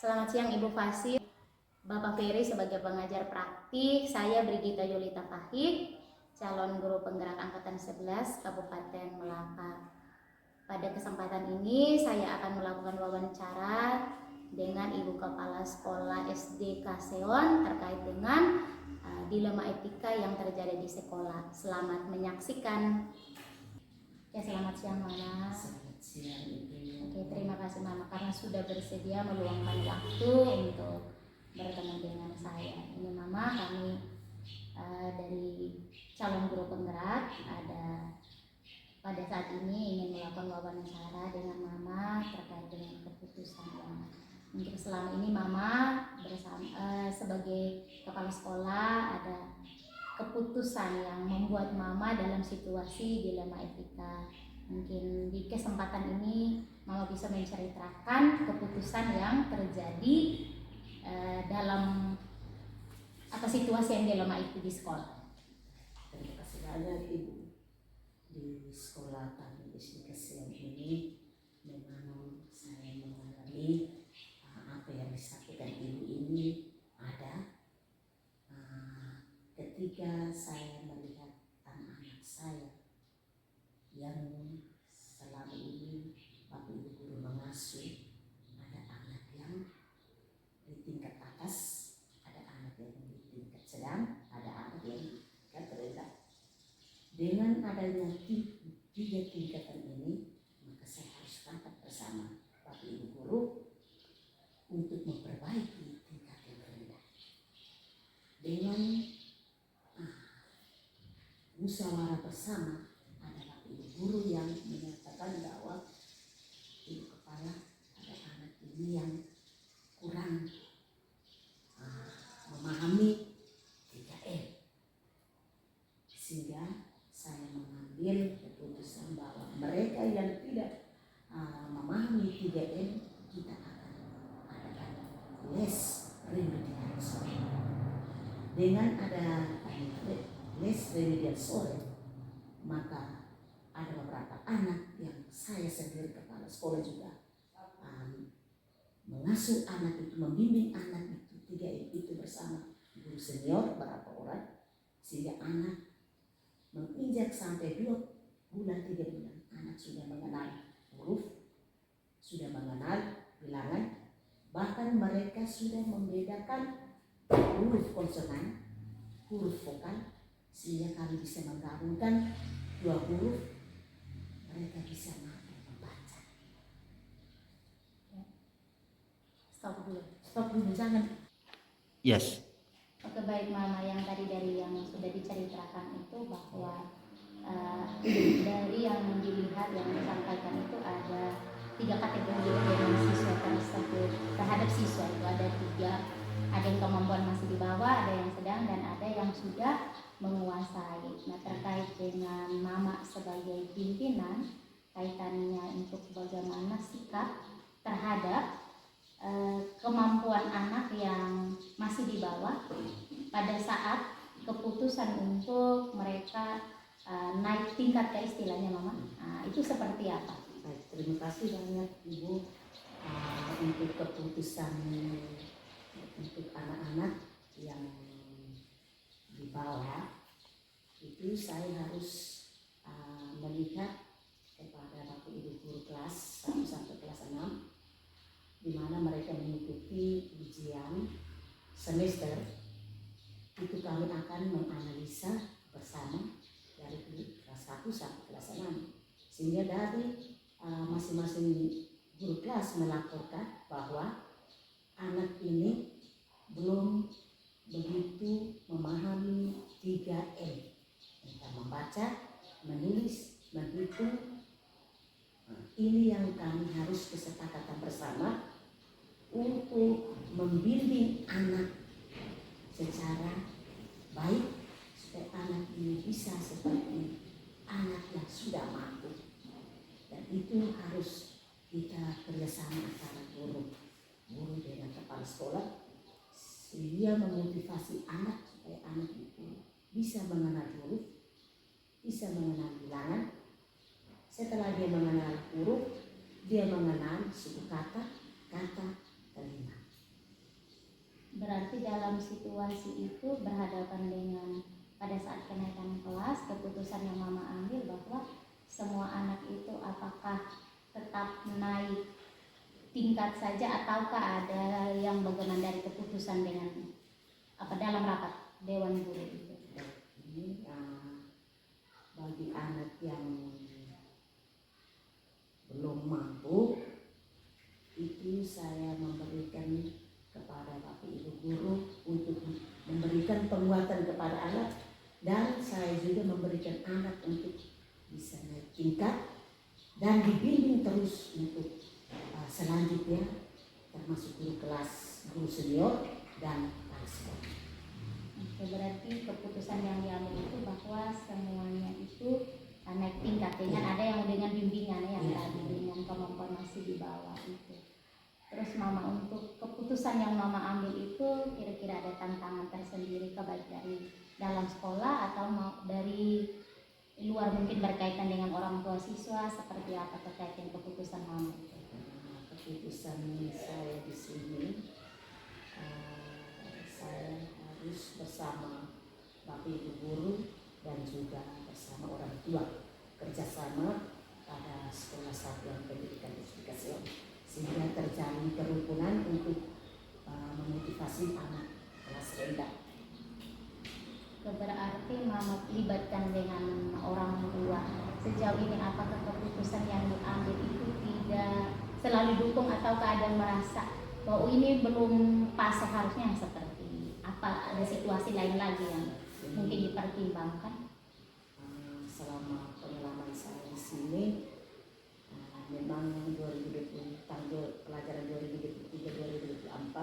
Selamat siang Ibu Fasih, Bapak Ferry sebagai pengajar praktik, saya Brigita Yolita Fahik, calon guru penggerak angkatan 11 Kabupaten Melaka. Pada kesempatan ini saya akan melakukan wawancara dengan Ibu Kepala Sekolah SD Kaseon terkait dengan dilema etika yang terjadi di sekolah. Selamat menyaksikan. Ya, selamat siang Mama. Selamat siang Ibu. Oke, terima kasih Mama karena sudah bersedia meluangkan waktu untuk bertemu dengan saya. Ini Mama, kami dari calon guru penggerak ada pada saat ini ingin melakukan wawancara dengan Mama terkait dengan keputusan yang untuk selama ini Mama bersama sebagai kepala sekolah ada keputusan yang membuat Mama dalam situasi dilema etika. Mungkin di kesempatan ini Mama bisa menceritakan keputusan yang terjadi dalam situasi yang dilema itu di sekolah. Terima kasih banyak Ibu. Di sekolah kami SD Kaseon ini memang saya mengalami apa yang disampaikan Ibu ini ada ketika saya melihat anak-anak saya yang selama ini Bapak Ibu guru mengasuh, ada anak yang di tingkat atas, ada anak yang di tingkat sedang, ada anak yang di tingkat rendah. Dengan adanya tiga tingkatan ini, maka saya harus rapat bersama Bapak Ibu guru untuk memperbaiki tingkat yang rendah. Dengan musyawarah bersama, ada Bapak Ibu guru yang menyatakan bahwa Ibu kepala, ada anak ini yang kurang memahami 3M, sehingga saya mengambil keputusan bahwa mereka yang tidak memahami 3M, kita akan adakan les remedial sore. Dengan ada les remedial sore, maka ada beberapa anak yang saya sendiri kepala sekolah juga mengasuh anak itu, membimbing anak itu 3M itu bersama guru senior beberapa orang, sehingga anak menginjak sampai 2 bulan 3 bulan anak sudah mengenal huruf, sudah mengenal bilangan, bahkan mereka sudah membedakan huruf konsonan, huruf vokal, sehingga kami bisa menggabungkan 2 huruf, mereka bisa mampu membaca. Stop dulu, jangan. Yes. Oke, baik Mama, yang tadi dari yang sudah diceritakan itu bahwa dari yang dilihat yang disampaikan itu ada 3 kategori dengan siswa tersebut. Terhadap siswa itu ada 3, ada yang kemampuan masih di bawah, ada yang sedang, dan ada yang sudah menguasai. Nah, terkait dengan Mama sebagai pimpinan, kaitannya untuk bagaimana sikap terhadap kemampuan anak yang masih di bawah pada saat keputusan untuk mereka naik tingkat ke istilahnya Mama, itu seperti apa? Baik, terima kasih banyak Ibu untuk keputusan untuk anak-anak yang di bawah itu. Saya harus melihat kepada Bapak Ibu guru kelas 1 sampai kelas 6, di mana mereka mengikuti ujian semester. Itu kami akan menganalisa bersama dari kelas 1 sampai kelas 6, sehingga dari masing-masing guru kelas melaporkan bahwa anak ini belum begitu memahami 3M, tentang membaca, menulis, menghitung. Ini yang kami harus kesepakatan bersama untuk membimbing anak secara baik, supaya anak ini bisa seperti anak yang sudah mampu. Dan itu harus kita kerjasama antara guru dengan kepala sekolah, sehingga memotivasi anak supaya anak itu bisa mengenal huruf, bisa mengenal bilangan. Setelah dia mengenal huruf, dia mengenal suku kata, kelima. Berarti dalam situasi itu berhadapan dengan pada saat kenaikan kelas, keputusan yang mama ambil bahwa semua anak itu apakah tetap naik tingkat saja ataukah ada yang bagaimana dari keputusan dengan dalam rapat dewan guru itu. Ini bagi anak yang belum mampu itu saya memberikan kepada Bapak Ibu guru untuk memberikan penguatan kepada anak, dan saya juga memberikan anak untuk bisa naik tingkat dan dibimbing terus untuk selanjutnya, termasuk guru kelas, guru senior dan kepala sekolah. Oke, berarti keputusan yang diambil itu bahwa semuanya itu naik tingkat dengan ada yang dengan bimbingan yang tadi dengan kemampuan masih di bawah itu. Terus mama, untuk keputusan yang mama ambil itu kira-kira ada tantangan tersendiri baik dari dalam sekolah atau dari luar, mungkin berkaitan dengan orang tua siswa, seperti apa terkait dengan keputusan mama itu? Keputusan saya di sini, saya harus bersama Bapak Ibu guru dan juga bersama orang tua kerjasama pada sekolah satuan pendidikan edukasi, sehingga terjalin kerukunan untuk memotivasi anak kelas rendah. Berarti mama libatkan dengan orang tua. Sejauh ini apakah keputusan yang diambil itu tidak selalu dukung atau keadaan merasa bahwa ini belum pas seharusnya, seperti apa, ada situasi lain lagi yang mungkin dipertimbangkan? Selama pengalaman saya di sini, memang 2020 tanggal pelajaran 2023-2024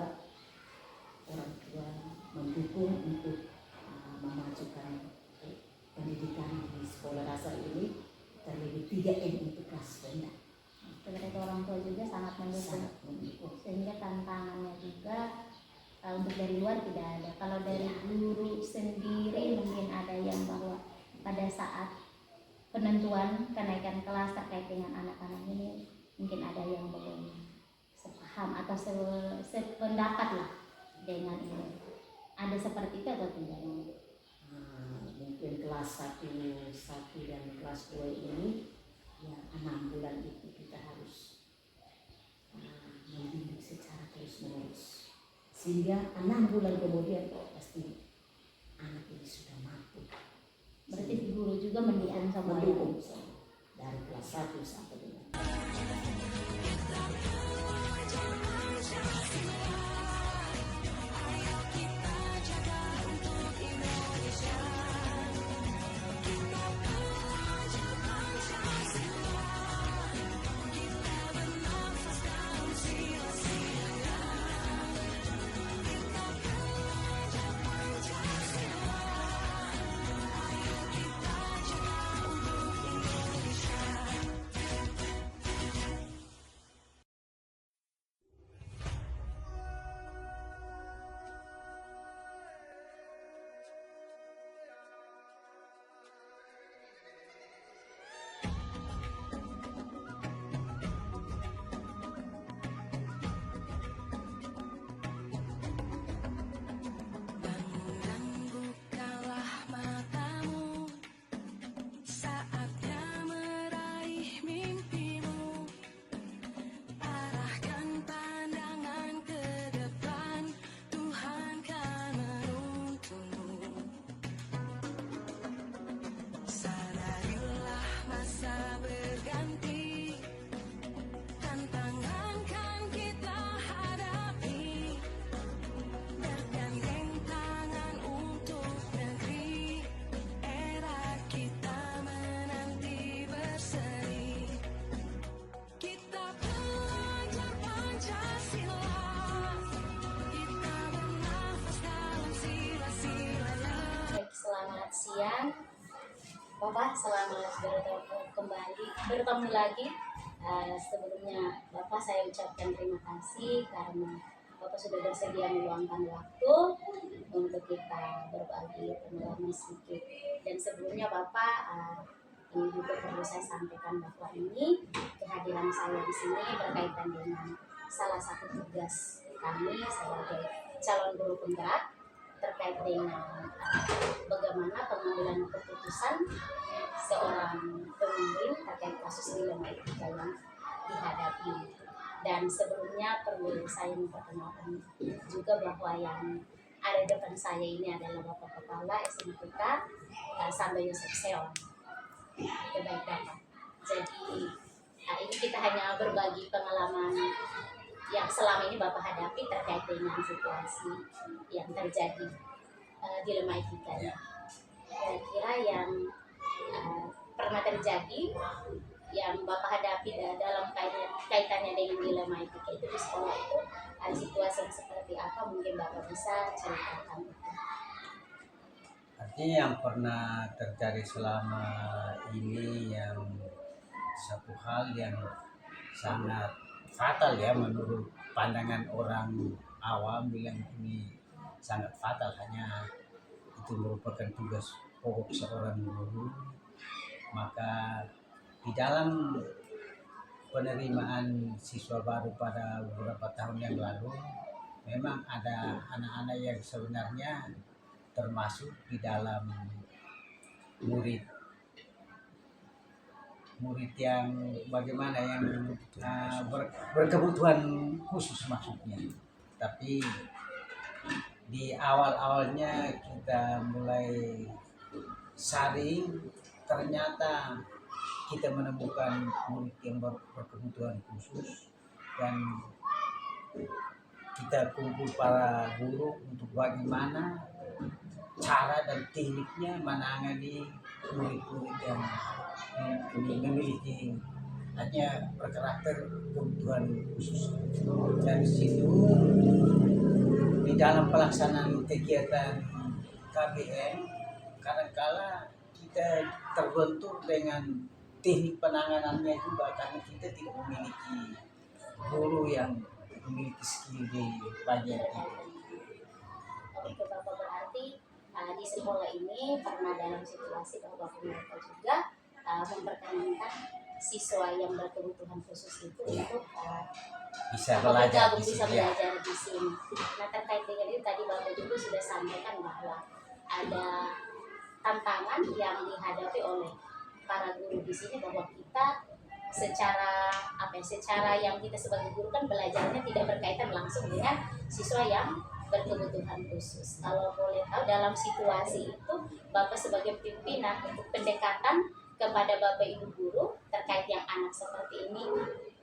orang tua mendukung untuk memajukan pendidikan di sekolah dasar ini, terlebih 3M untuk kelas rendah. Berarti orang tua juga sangat mendukung. Sehingga tantangannya juga untuk dari luar tidak ada. Kalau dari guru sendiri mungkin ada yang bahwa pada saat penentuan kenaikan kelas terkait dengan anak-anak ini mungkin ada yang belum sepaham atau sependapat lah dengan ini. Ada seperti itu atau tidak? Mungkin kelas 1 dan kelas 2 ini ya 6 bulan itu kita harus membimbing secara terus menerus, sehingga 6 bulan kemudian pasti anak ini sudah mampu. Berarti guru juga mendukung sama dari kelas 1 sampai dengan siang, Bapak, selamat bertemu lagi. Sebelumnya Bapak saya ucapkan terima kasih karena Bapak sudah bersedia meluangkan waktu untuk kita berbagi pengalaman sedikit. Dan sebelumnya Bapak, ini juga perlu saya sampaikan bahwa ini kehadiran saya di sini berkaitan dengan salah satu tugas kami sebagai calon guru penggerak terkait dengan bagaimana pengambilan keputusan seorang pemimpin terkait kasus dilema etika yang dihadapi. Dan sebelumnya perlu saya memperkenalkan juga bahwa yang ada di depan saya ini adalah Bapak Kepala SMPK Samba Yosef Seon. Oke, baik Bapak. Jadi ini kita hanya berbagi pengalaman yang selama ini Bapak hadapi terkait dengan situasi yang terjadi dilema etikanya. Kira-kira yang pernah terjadi yang Bapak hadapi dalam kaitannya dengan dilema etika itu di sekolah itu ada situasi yang seperti apa, mungkin Bapak bisa ceritakan itu. Artinya yang pernah terjadi selama ini yang satu hal yang sangat fatal ya menurut pandangan orang awam bilang ini sangat fatal, hanya itu merupakan tugas pokok seorang guru. Maka di dalam penerimaan siswa baru pada beberapa tahun yang lalu memang ada anak-anak yang sebenarnya termasuk di dalam murid yang bagaimana yang berkebutuhan khusus maksudnya. Tapi di awal-awalnya kita mulai saring, ternyata kita menemukan murid yang berkebutuhan khusus dan kita kumpul para guru untuk bagaimana cara dan tekniknya menangani murid-murid yang memiliki hanya berkarakter kebutuhan khusus. Dan situ di dalam pelaksanaan kegiatan KBM kadangkala kita terbentur dengan teknik penanganannya juga karena kita tidak memiliki guru yang memiliki skill di bagian itu. Oke Bapak, berarti di sekolah ini pernah dalam situasi bahwa mereka juga memperkenankan siswa yang berkebutuhan khusus itu untuk bisa belajar di sini. Nah, terkait dengan itu tadi Bapak juga sudah sampaikan bahwa ada tantangan yang dihadapi oleh para guru di sini, bahwa kita secara yang kita sebagai guru kan belajarnya tidak berkaitan langsung dengan siswa yang berkebutuhan khusus. Kalau boleh tahu dalam situasi itu Bapak sebagai pimpinan untuk pendekatan kepada Bapak Ibu guru terkait yang anak seperti ini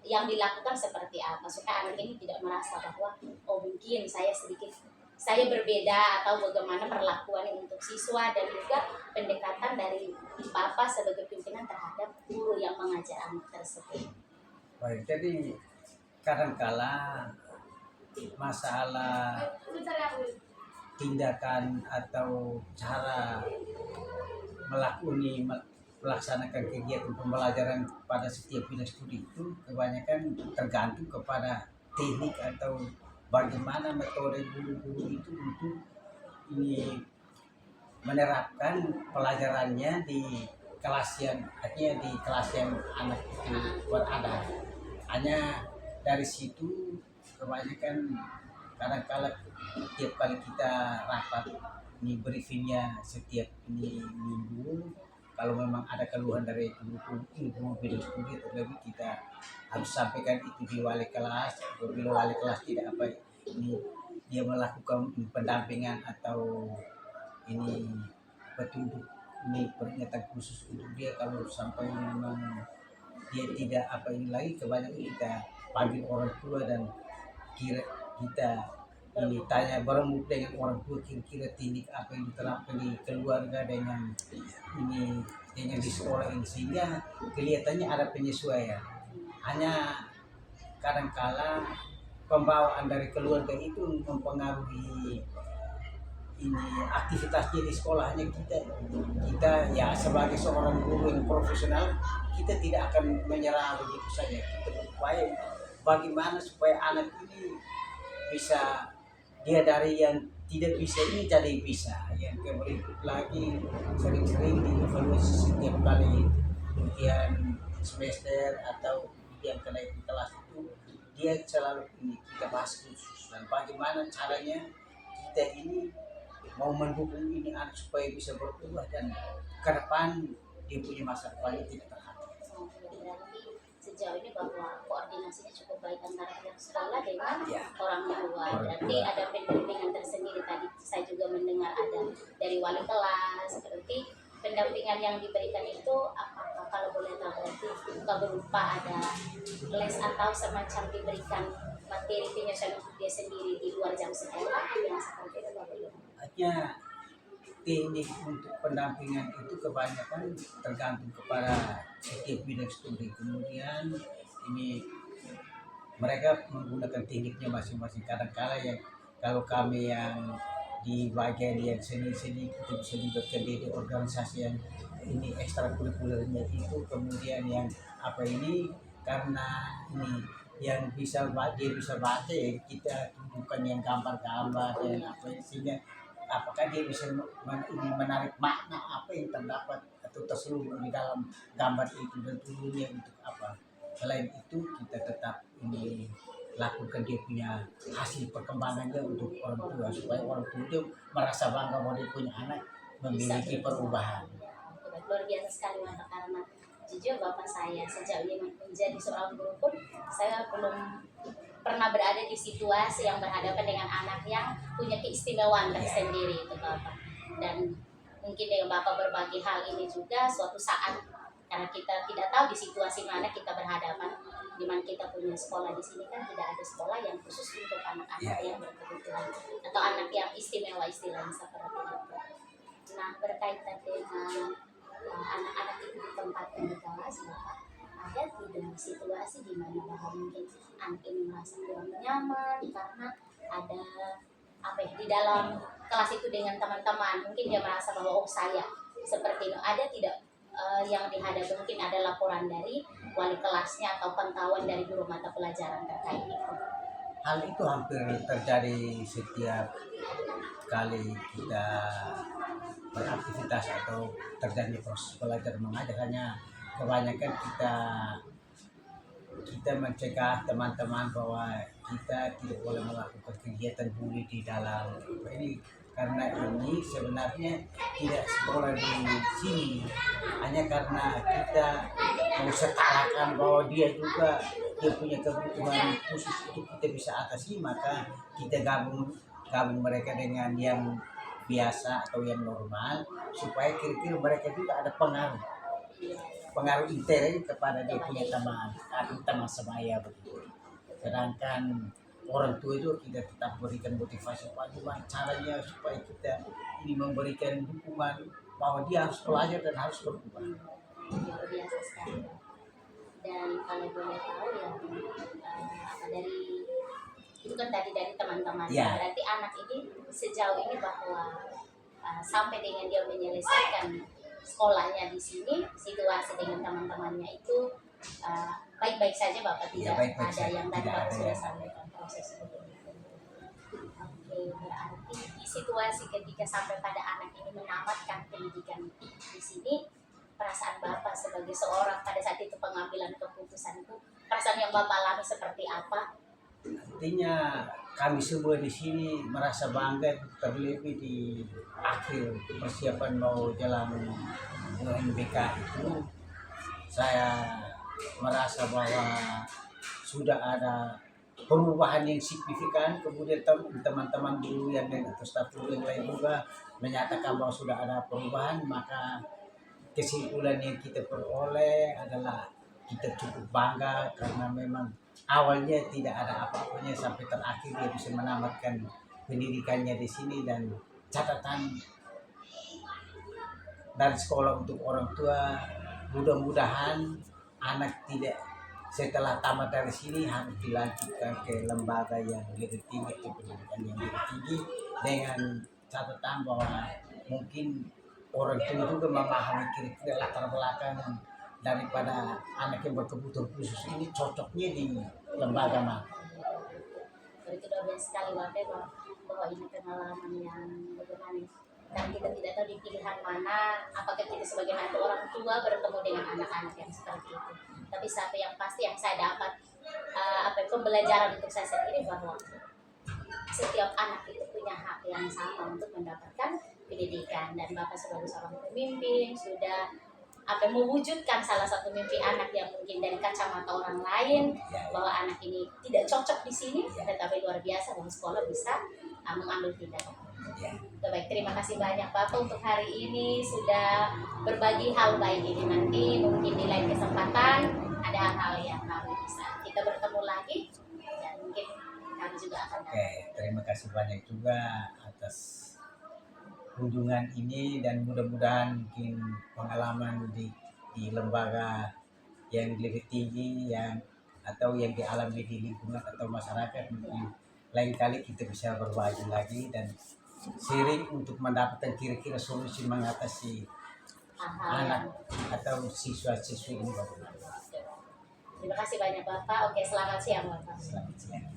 yang dilakukan seperti apa supaya anak ini tidak merasa bahwa mungkin saya berbeda, atau bagaimana perlakuan untuk siswa, dan juga pendekatan dari Bapak sebagai pimpinan terhadap guru yang mengajar anak tersebut. Baik, jadi kadangkala masalah tindakan atau cara melaksanakan kegiatan pembelajaran pada setiap bidang studi itu kebanyakan tergantung kepada teknik atau bagaimana metode guru-guru itu untuk menerapkan pelajarannya di kelas yang anak itu berada. Hanya dari situ kebanyakan kadang-kala tiap kali kita rapat ini briefingnya setiap minggu, kalau memang ada keluhan dari guru bidang studi terlebih kita harus sampaikan itu di wali kelas. Apabila wali kelas tidak dia melakukan pendampingan atau petunjuk peringatan khusus untuk dia, kalau sampai memang dia tidak lagi, kebanyakan kita panggil orang tua dan kita tanya berembuk dengan orang tua kira-kira teknik apa yang diterapkan di keluarga dengan di sekolah ini, sehingga kelihatannya ada penyesuaian. Hanya kadangkala pembawaan dari keluarga itu mempengaruhi aktivitasnya di sekolahnya. Kita ya sebagai seorang guru yang profesional, kita tidak akan menyerah begitu saja. Kita berupaya bagaimana supaya anak ini bisa, dia dari yang tidak bisa ini jadi bisa. Yang berikut lagi sering-sering dievaluasi setiap kali ujian semester atau ujian kenaikan kelas itu, dia selalu kita bahas khusus dan bagaimana caranya kita ini mau mendukung ini anak supaya bisa berubah dan ke depan dia punya masa depannya tidak terhalang. Berarti sejauh ini bahwa koordinasinya cukup baik antara pihak sekolah dengan Ya. orang tua. Orang Berarti tua. ada pendampingan tersendiri. Tadi saya juga mendengar ada dari wali kelas. Berarti pendampingan yang diberikan itu apakah kalau boleh tahu berarti bukan berupa ada les atau semacam diberikan materi penyelesaian untuk dia sendiri di luar jam sekolah yang seperti itu Pak Guru? Artinya teknik untuk pendampingan itu kebanyakan tergantung kepada setiap bidang studi. Kemudian ini mereka menggunakan tekniknya masing-masing. Kadang-kala yang kalau kami yang di bagian yang seni-seni kita bisa libatkan di organisasi yang ini ekstrakurikulernya itu, kemudian yang apa ini karena ini yang dia bisa baca ya kita tunjukkan yang gambar-gambar dan apa sehingga apakah dia bisa ini menarik makna apa yang terdapat atau terselubung di dalam gambar itu dan tujuannya untuk apa. Selain itu kita tetap ini lakukan dia punya hasil perkembangannya untuk orang tua supaya orang tua itu merasa bangga bahwa dia punya anak memiliki perubahan. Luar biasa sekali Bapak, karena jujur Bapak saya sejauh ini menjadi seorang guru pun saya belum pernah berada di situasi yang berhadapan dengan anak yang punya keistimewaan tersendiri itu Bapak. Dan mungkin dengan Bapak berbagi hal ini juga suatu saat karena kita tidak tahu di situasi mana kita berhadapan, di mana kita punya sekolah di sini kan tidak ada sekolah yang khusus untuk anak-anak yang berkebutuhan atau anak yang istimewa istilahnya seperti itu. Nah berkaitan dengan anak-anak itu ditempatkan di kelas, Bapak ada tidak situasi di mana bahwa mungkin anak ini merasa kurang nyaman karena ada apa ya, di dalam kelas itu dengan teman-teman mungkin dia merasa bahwa oh saya seperti itu, ada tidak yang dihadapi mungkin ada laporan dari wali kelasnya atau pengetahuan dari guru mata pelajaran terkait itu? Hal itu hampir terjadi setiap kali kita beraktivitas atau terjadi proses belajar mengajar. Hanya kebanyakan kita mencegah teman-teman bahwa kita tidak boleh melakukan kegiatan bully di dalam ini, karena ini sebenarnya tidak sekolah di sini, hanya karena kita mau setarakan bahwa dia juga dia punya kebutuhan khusus untuk kita bisa atasi, maka kita gabung mereka dengan yang biasa atau yang normal supaya kira-kira mereka juga ada pengaruh intern kepada dia punya teman sebaya begitu. Sedangkan orang tua itu kita tetap berikan motivasi bagaimana caranya supaya kita ini memberikan dukungan bahwa dia harus belajar dan harus berubah. Luar biasa sekali. Dan kalau boleh tahu ya apa dari itu kan tadi dari teman-teman, berarti anak ini sejauh ini bahwa sampai dengan dia menyelesaikan sekolahnya di sini situasi dengan teman-temannya itu baik-baik saja Bapak, tidak baik-baik ada saja. yang tadi Tidak Bapak ada sudah yang sampaikan proses itu. Oke, berarti di situasi ketika sampai pada anak ini menamatkan pendidikan di sini, perasaan Bapak sebagai seorang pada saat itu pengambilan keputusan itu, perasaan yang Bapak alami seperti apa? Artinya kami semua di sini merasa bangga, terlebih di akhir persiapan mau jalan UNBK itu saya merasa bahwa sudah ada perubahan yang signifikan. Kemudian teman-teman dulu yang lain atau staf yang lain juga menyatakan bahwa sudah ada perubahan, maka kesimpulan yang kita peroleh adalah kita cukup bangga karena memang awalnya tidak ada apa-apanya sampai terakhir dia bisa menamatkan pendidikannya di sini. Dan catatan dari sekolah untuk orang tua, mudah-mudahan anak tidak setelah tamat dari sini harus dilanjutkan ke lembaga yang lebih tinggi atau pendidikan yang lebih tinggi, dengan catatan bahwa mungkin orang tua juga memahami kira-kira latar belakang daripada anak yang berkebutuhan khusus ini cocoknya di lembaga mana. Itu udah biasa sekali Bapak bahwa ini pengalaman yang bagaimana, dan kita tidak tahu di pilihan mana, apakah kita sebagai anak orang tua bertemu dengan anak-anak yang seperti itu. Tapi sampai yang pasti yang saya dapat pembelajaran untuk saya sendiri bahwa setiap anak itu punya hak yang sama untuk mendapatkan pendidikan, dan Bapak sebagai seorang pemimpin sudah mewujudkan salah satu mimpi anak yang mungkin dari kacamata orang lain, bahwa anak ini tidak cocok di sini, tetapi luar biasa bahwa sekolah bisa mengambil tindakan. Baik, terima kasih banyak Bapak untuk hari ini sudah berbagi hal baik ini. Nanti mungkin di lain kesempatan ada hal-hal yang kami bisa kita bertemu lagi, dan mungkin kami juga akan terima kasih banyak juga atas kunjungan ini, dan mudah-mudahan mungkin pengalaman di lembaga yang lebih tinggi yang atau yang dialami di lingkungan atau masyarakat, mungkin lain kali kita bisa berbagi lagi dan sharing untuk mendapatkan kira-kira solusi mengatasi anak atau siswa-siswi ini. Terima kasih banyak Bapak. Oke, selamat siang Bapak. Selamat siang.